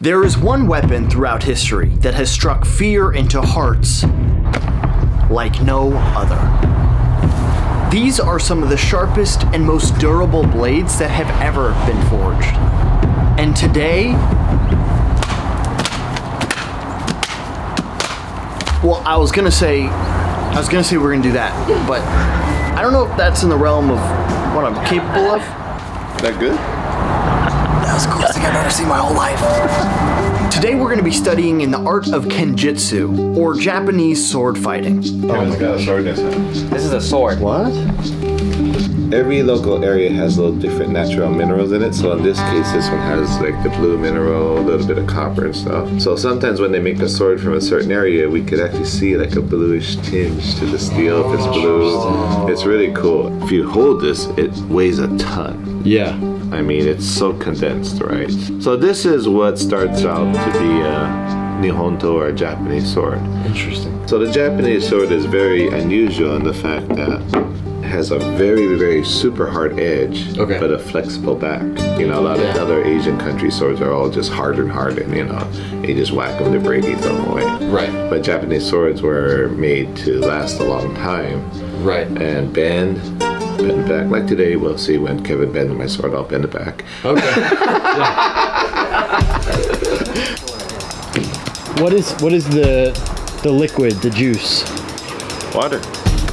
There is one weapon throughout history that has struck fear into hearts like no other. These are some of the sharpest and most durable blades that have ever been forged. And today, well, I was gonna say we're gonna do that, but I don't know if that's in the realm of what I'm capable of. Is that good? That was the coolest thing I've ever seen in my whole life. Today we're going to be studying in the art of Kenjutsu, or Japanese sword fighting. Kevin's got a sword in his hand. This is a sword. What? Every local area has little different natural minerals in it. So in this case, this one has like the blue mineral, a little bit of copper and stuff. So sometimes when they make a sword from a certain area, we could actually see like a bluish tinge to the steel if it's blue. It's really cool. If you hold this, it weighs a ton. Yeah. I mean, it's so condensed, right? So this is what starts out to be a Nihonto, or a Japanese sword. Interesting. So the Japanese sword is very unusual in the fact that it has a very, very super hard edge, but a flexible back. You know, a lot of other Asian country swords are all just hardened, you know. You just whack them to break, you throw them away. Right. But Japanese swords were made to last a long time. Right. And bend back. Like today, we'll see when Kevin bends my sword, I'll bend it back. Okay. What is the liquid, the juice? Water.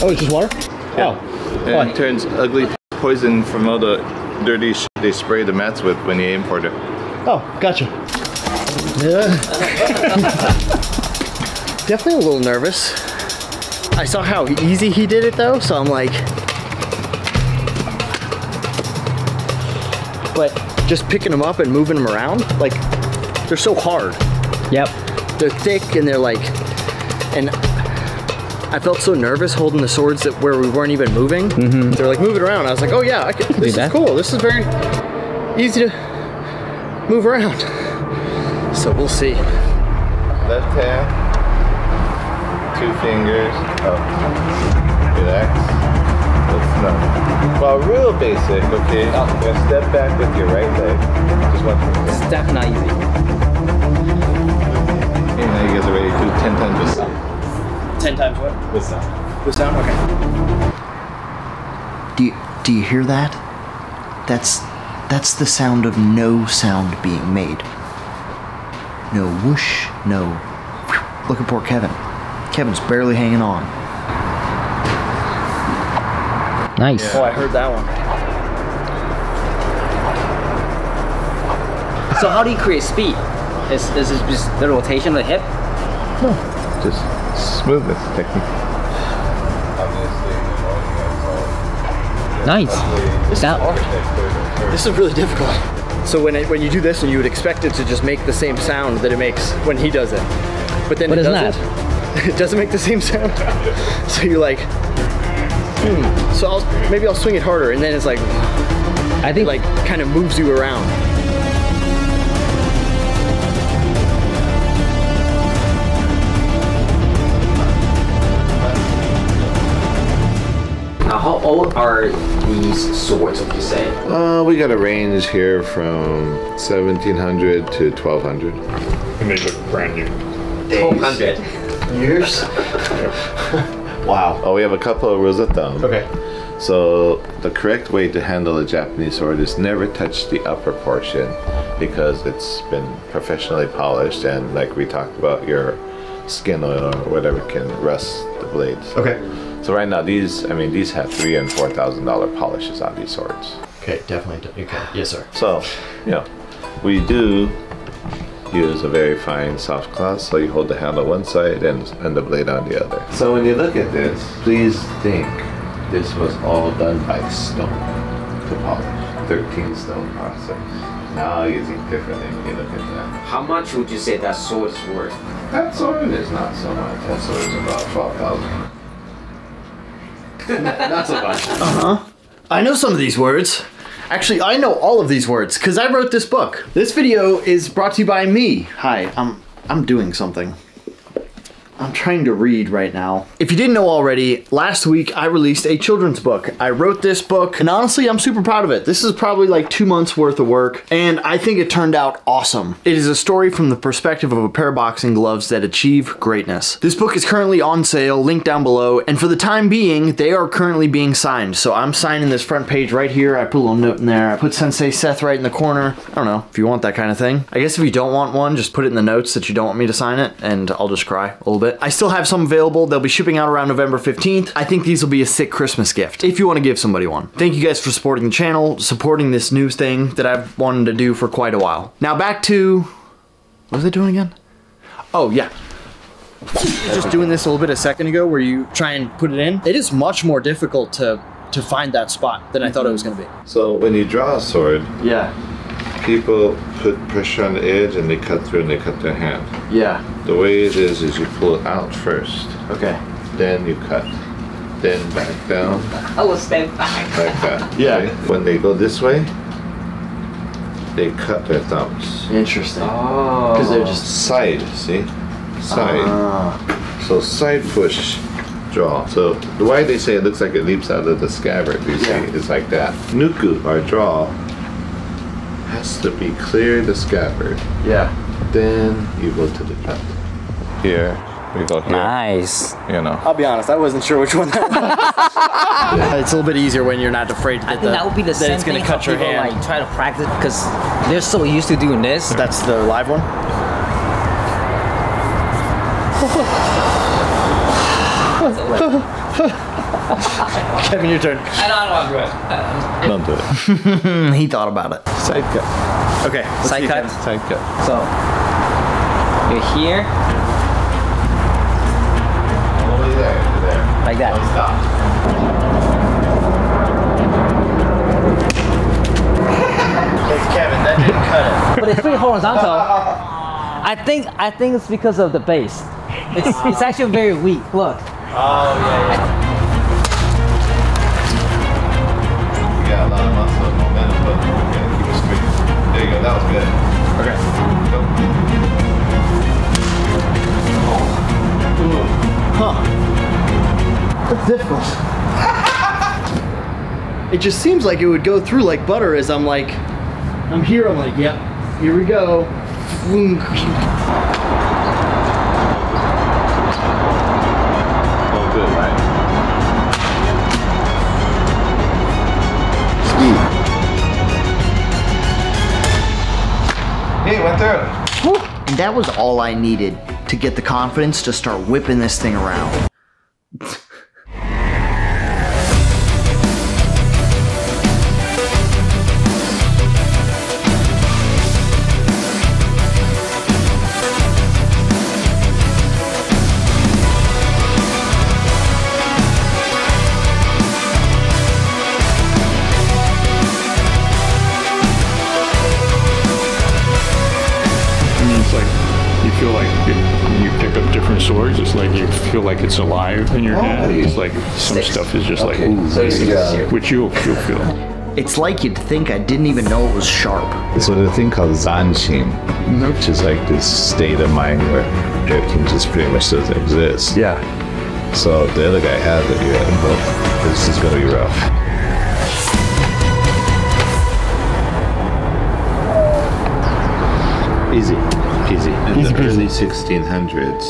Oh, it's just water? Yeah. Oh. And it turns ugly poison from all the dirty shit they spray the mats with when you import it. Oh, gotcha. Yeah. Definitely a little nervous. I saw how easy he did it though, so I'm like... But just picking them up and moving them around, like, they're so hard. Yep. They're thick and they're like, and I felt so nervous holding the swords that where we weren't even moving. They're like, move it around. I was like, oh yeah, I can, this is cool. This is very easy to move around. So we'll see. Left hand, 2 fingers, up, relax. Well, real basic, okay? You're gonna step back with your right leg. Just watch me. Step not easy. Okay, now you guys are ready to do 10 times with sound. 10 times what? With sound. With sound? Okay. Do you hear that? That's the sound of no sound being made. No whoosh, no... Look at poor Kevin. Kevin's barely hanging on. Nice. Yeah. Oh, I heard that one. So how do you create speed? Is this just the rotation of the hip? No, just smoothness technique. Nice. This is really difficult. So when you do this, and you would expect it to just make the same sound that it makes when he does it, but then it doesn't. It doesn't make the same sound. So you're like, so maybe I'll swing it harder, and then it's like, I think like kind of moves you around. How old are these swords, would you say? We got a range here from 1700 to 1200. And they look brand new. 1200 years? Wow. Oh, we have a couple of rules of thumb. Okay. So the correct way to handle a Japanese sword is never touch the upper portion, because it's been professionally polished, and like we talked about, your skin oil or whatever can rust the blades. Okay. So right now these have $3,000 and $4,000 polishes on these swords. Okay, definitely. Okay, yes sir. So, you know, we do use a very fine soft cloth, so you hold the handle one side and the blade on the other. So when you look at this, please think this was all done by stone to polish. 13 stone process. Now you think differently when you look at that. How much would you say that sword is worth? That sword is not so much. That sword is about 12,000. Not so much. I know some of these words. Actually, I know all of these words because I wrote this book. This video is brought to you by me. Hi, I'm doing something. I'm trying to read right now. If you didn't know already, last week I released a children's book. I wrote this book, and honestly, I'm super proud of it. This is probably like 2 months worth of work, and I think it turned out awesome. It is a story from the perspective of a pair of boxing gloves that achieve greatness. This book is currently on sale, link down below, and for the time being, they are currently being signed. So I'm signing this front page right here. I put a little note in there. I put Sensei Seth right in the corner. I don't know if you want that kind of thing. I guess if you don't want one, just put it in the notes that you don't want me to sign it, and I'll just cry a little bit. I still have some available. They'll be shipping out around November 15th. I think these will be a sick Christmas gift if you want to give somebody one. Thank you guys for supporting the channel, supporting this news thing that I've wanted to do for quite a while. Now back to, what was I doing again? Oh yeah. Just doing this a little bit a second ago where you try and put it in. It is much more difficult to find that spot than I thought it was going to be. So when you draw a sword, yeah, people put pressure on the edge and they cut through and they cut their hand. Yeah. The way it is you pull it out first. Okay. Then you cut. Then back down. I will stand back. Like that. Yeah. Okay? When they go this way, they cut their thumbs. Interesting. Oh. Because they're just side, see? Side. So side push, draw. So the way they say it looks like it leaps out of the scabbard, you see, it's like that. Nuku, or draw, has to be clear the scabbard. Yeah. Then you go to the cut. Here, we go here. Nice. You know. I'll be honest, I wasn't sure which one that was. It's a little bit easier when you're not afraid that, that would be the same it's gonna thing cut your people hand. like try to practice because they're so used to doing this. That's the live one? Kevin, your turn. I don't want to do it. Don't do it. He thought about it. Side cut. Okay. Side cut? Side cut. So, you're here. Only there, there. Like that. Don't stop. Hey, Kevin, that didn't cut it. But it's pretty horizontal. I think it's because of the base. It's actually very weak. Look. Oh, yeah. You got a lot of muscle and momentum, but you gotta keep it straight. There you go, that was good. Okay. Go. Huh. That's difficult. It just seems like it would go through like butter as I'm like, I'm here, I'm like, yep, here we go. Oh, good, right? Speed. Hey, went through. And that was all I needed to get the confidence to start whipping this thing around. You feel like you pick up different swords. It's like you feel like it's alive in your hand. It's like some stuff is just like, ooh, which you'll feel. It's like you'd think I didn't even know it was sharp. So there's a thing called zanshin, which is like this state of mind where everything just pretty much doesn't exist. Yeah. So the other guy has it, you're like, well, this is gonna be rough. Easy, easy. In the early 1600s,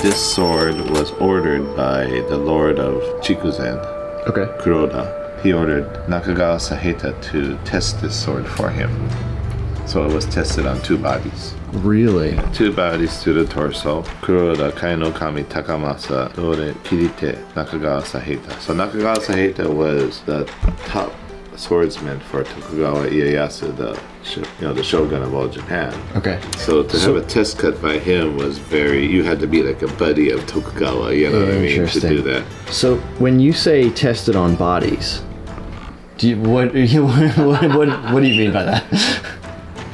this sword was ordered by the lord of Chikuzen, Kuroda. He ordered Nakagawa Saheta to test this sword for him. So it was tested on 2 bodies. Really? 2 bodies to the torso. Kuroda Kai no Kami Takamasa Dore Kirite Nakagawa Saheta. So Nakagawa Saheta was the top swordsman for Tokugawa Ieyasu, the shogun of all Japan. Okay. So to have a test cut by him was you had to be like a buddy of Tokugawa, you know what I mean, to do that. So when you say tested on bodies, what do you mean by that?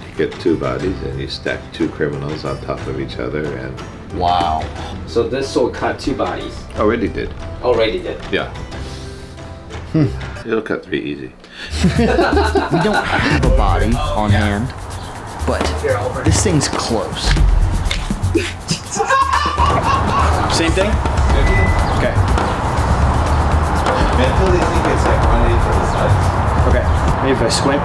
You get 2 bodies and you stack 2 criminals on top of each other and... Wow. So this sword cut 2 bodies. Already did. Already did. Yeah. It'll cut 3 easy. We don't have a body on hand, but this thing's close. Same thing? Okay. Mentally, I think it's like 1/8 of the size. Okay. Maybe if I squint.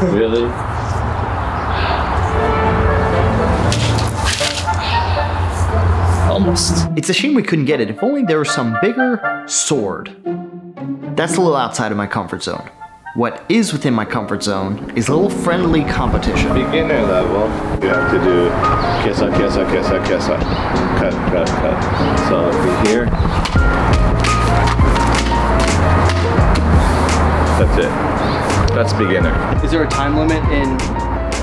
Really? Almost. It's a shame we couldn't get it. If only there was some bigger sword. That's a little outside of my comfort zone. What is within my comfort zone is a little friendly competition. Beginner level, you have to do kesa, kesa, kesa, kesa. Cut, cut, cut. So if we here, that's it. That's beginner. Is there a time limit in?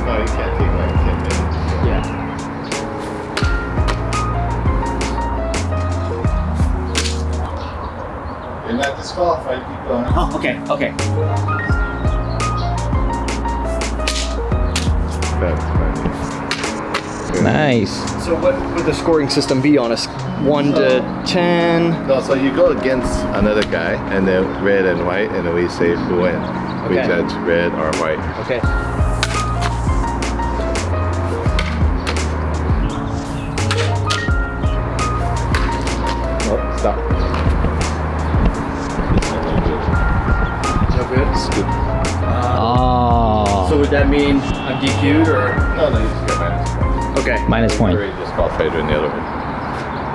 No, you can't take like 10 minutes. Yeah. You're not disqualified, keep going. Oh, okay, okay. That's funny. Nice. So what would the scoring system be on us? 1 to 10? No, so you go against another guy, and then red and white, and then we say who wins. We Okay. judge red or white. Okay. Oh, stop. No good? It's good. Oh. So would that mean I'm DQ'd or? No, you just get minus point. Okay. Minus point. Already disqualified in the other one.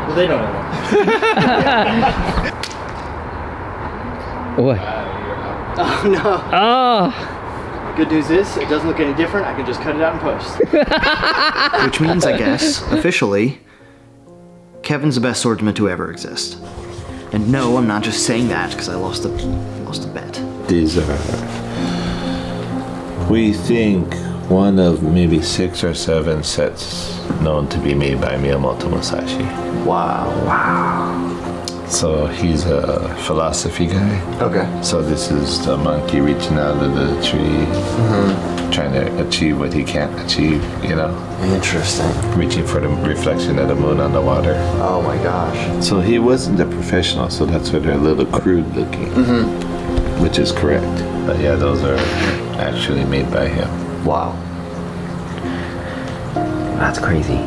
Well, they don't know. What? Oh no. Oh. Good news is, it doesn't look any different. I can just cut it out in post. Which means, I guess, officially, Kevin's the best swordsman to ever exist. And no, I'm not just saying that because I lost a bet. These are, we think, one of maybe 6 or 7 sets known to be made by Miyamoto Musashi. Wow. Wow. So he's a philosophy guy. Okay. So this is the monkey reaching out of the tree, trying to achieve what he can't achieve, you know? Interesting. Reaching for the reflection of the moon on the water. Oh my gosh. So he wasn't a professional, so that's why they're a little crude looking, which is correct. But yeah, those are actually made by him. Wow. That's crazy.